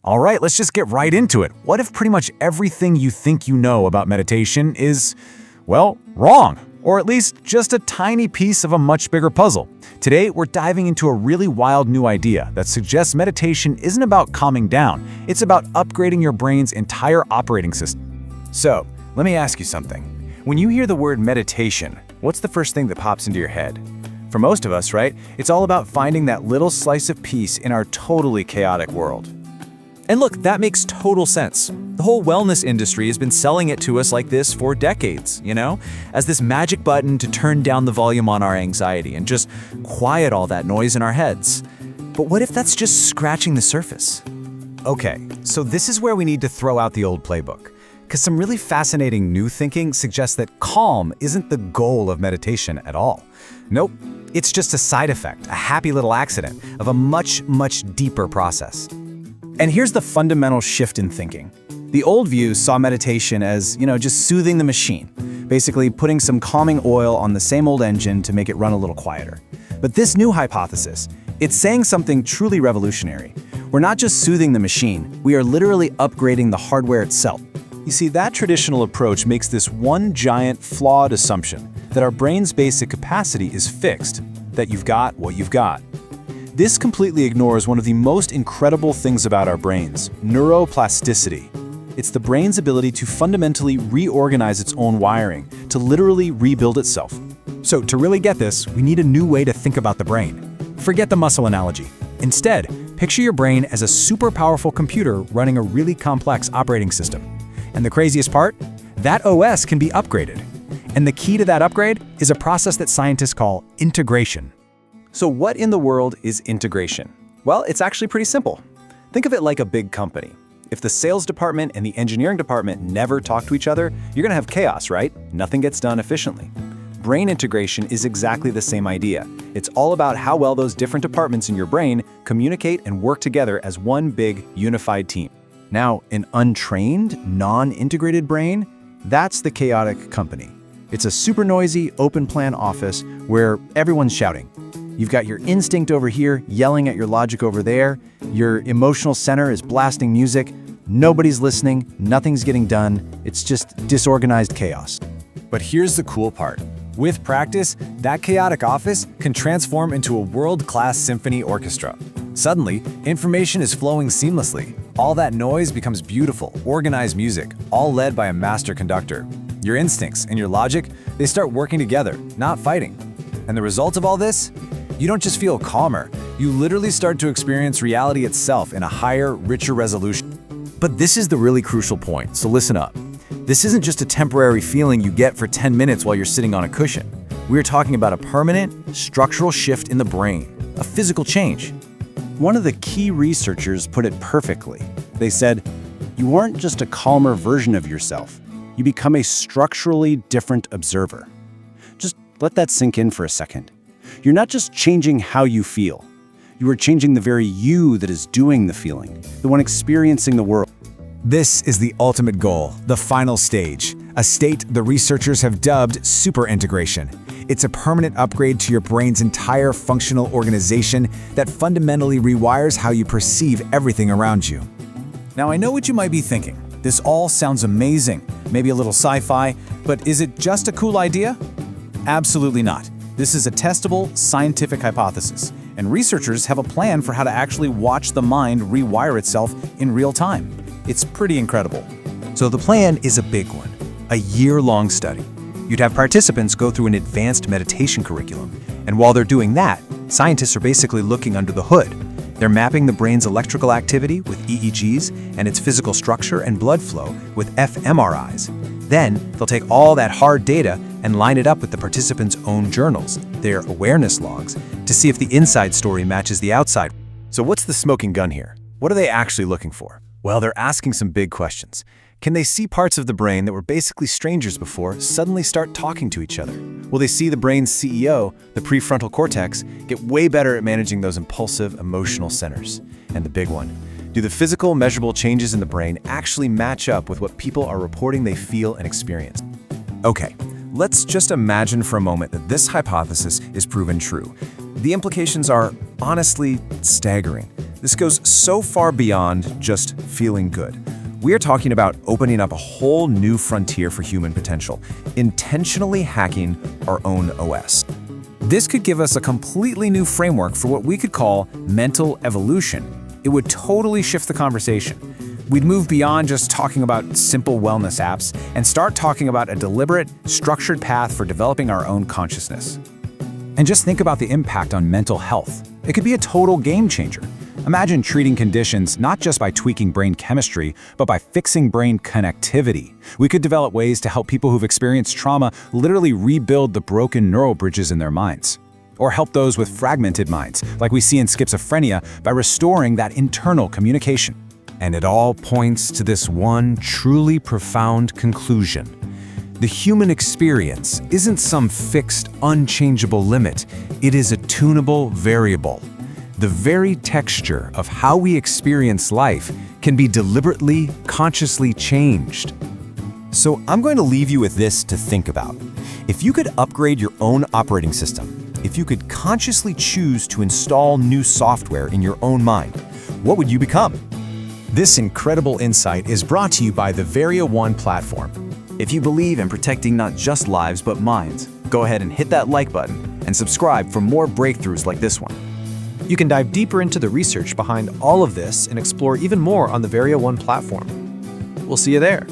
All right, let's just get right into it. What if pretty much everything you think you know about meditation is, well, wrong? Or at least just a tiny piece of a much bigger puzzle. Today, we're diving into a really wild new idea that suggests meditation isn't about calming down, it's about upgrading your brain's entire operating system. So, let me ask you something. When you hear the word meditation, what's the first thing that pops into your head? For most of us, right, it's all about finding that little slice of peace in our totally chaotic world. And look, that makes total sense. The whole wellness industry has been selling it to us like this for decades, as this magic button to turn down the volume on our anxiety and just quiet all that noise in our heads. But what if that's just scratching the surface? Okay, so this is where we need to throw out the old playbook. Because some really fascinating new thinking suggests that calm isn't the goal of meditation at all. Nope, it's just a side effect, a happy little accident of a much, much deeper process. And here's the fundamental shift in thinking. The old view saw meditation as, just soothing the machine, basically putting some calming oil on the same old engine to make it run a little quieter. But this new hypothesis, it's saying something truly revolutionary. We're not just soothing the machine, we are literally upgrading the hardware itself. You see, that traditional approach makes this one giant, flawed assumption that our brain's basic capacity is fixed, that you've got what you've got. This completely ignores one of the most incredible things about our brains, neuroplasticity. It's the brain's ability to fundamentally reorganize its own wiring, to literally rebuild itself. So to really get this, we need a new way to think about the brain. Forget the muscle analogy. Instead, picture your brain as a super powerful computer running a really complex operating system. And the craziest part? That OS can be upgraded. And the key to that upgrade is a process that scientists call integration. So what in the world is integration? Well, it's actually pretty simple. Think of it like a big company. If the sales department and the engineering department never talk to each other, you're going to have chaos, right? Nothing gets done efficiently. Brain integration is exactly the same idea. It's all about how well those different departments in your brain communicate and work together as one big, unified team. Now, an untrained, non-integrated brain, that's the chaotic company. It's a super noisy, open-plan office where everyone's shouting. You've got your instinct over here, yelling at your logic over there. Your emotional center is blasting music. Nobody's listening, nothing's getting done. It's just disorganized chaos. But here's the cool part. With practice, that chaotic office can transform into a world-class symphony orchestra. Suddenly, information is flowing seamlessly. All that noise becomes beautiful, organized music, all led by a master conductor. Your instincts and your logic, they start working together, not fighting. And the result of all this? You don't just feel calmer, you literally start to experience reality itself in a higher, richer resolution. But this is the really crucial point, so listen up. This isn't just a temporary feeling you get for 10 minutes while you're sitting on a cushion. We're talking about a permanent, structural shift in the brain, a physical change. One of the key researchers put it perfectly. They said, "You aren't just a calmer version of yourself. You become a structurally different observer." Just let that sink in for a second. You're not just changing how you feel. You are changing the very you that is doing the feeling, the one experiencing the world. This is the ultimate goal, the final stage, a state the researchers have dubbed super integration. It's a permanent upgrade to your brain's entire functional organization that fundamentally rewires how you perceive everything around you. Now, I know what you might be thinking. This all sounds amazing, maybe a little sci-fi, but is it just a cool idea? Absolutely not. This is a testable, scientific hypothesis, and researchers have a plan for how to actually watch the mind rewire itself in real time. It's pretty incredible. So the plan is a big one, a year-long study. You'd have participants go through an advanced meditation curriculum, and while they're doing that, scientists are basically looking under the hood. They're mapping the brain's electrical activity with EEGs and its physical structure and blood flow with fMRIs. Then, they'll take all that hard data and line it up with the participants' own journals, their awareness logs, to see if the inside story matches the outside. So what's the smoking gun here? What are they actually looking for? Well, they're asking some big questions. Can they see parts of the brain that were basically strangers before suddenly start talking to each other? Will they see the brain's CEO, the prefrontal cortex, get way better at managing those impulsive, emotional centers? And the big one, do the physical, measurable changes in the brain actually match up with what people are reporting they feel and experience? Okay, let's just imagine for a moment that this hypothesis is proven true. The implications are honestly staggering. This goes so far beyond just feeling good. We are talking about opening up a whole new frontier for human potential, intentionally hacking our own OS. This could give us a completely new framework for what we could call mental evolution. It would totally shift the conversation. We'd move beyond just talking about simple wellness apps and start talking about a deliberate, structured path for developing our own consciousness. And just think about the impact on mental health. It could be a total game changer. Imagine treating conditions not just by tweaking brain chemistry, but by fixing brain connectivity. We could develop ways to help people who've experienced trauma literally rebuild the broken neural bridges in their minds. Or help those with fragmented minds, like we see in schizophrenia, by restoring that internal communication. And it all points to this one truly profound conclusion. The human experience isn't some fixed, unchangeable limit. It is a tunable variable. The very texture of how we experience life can be deliberately, consciously changed. So I'm going to leave you with this to think about. If you could upgrade your own operating system, if you could consciously choose to install new software in your own mind, what would you become? This incredible insight is brought to you by the Varia One platform. If you believe in protecting not just lives but minds, go ahead and hit that like button and subscribe for more breakthroughs like this one. You can dive deeper into the research behind all of this and explore even more on the Varia One platform. We'll see you there.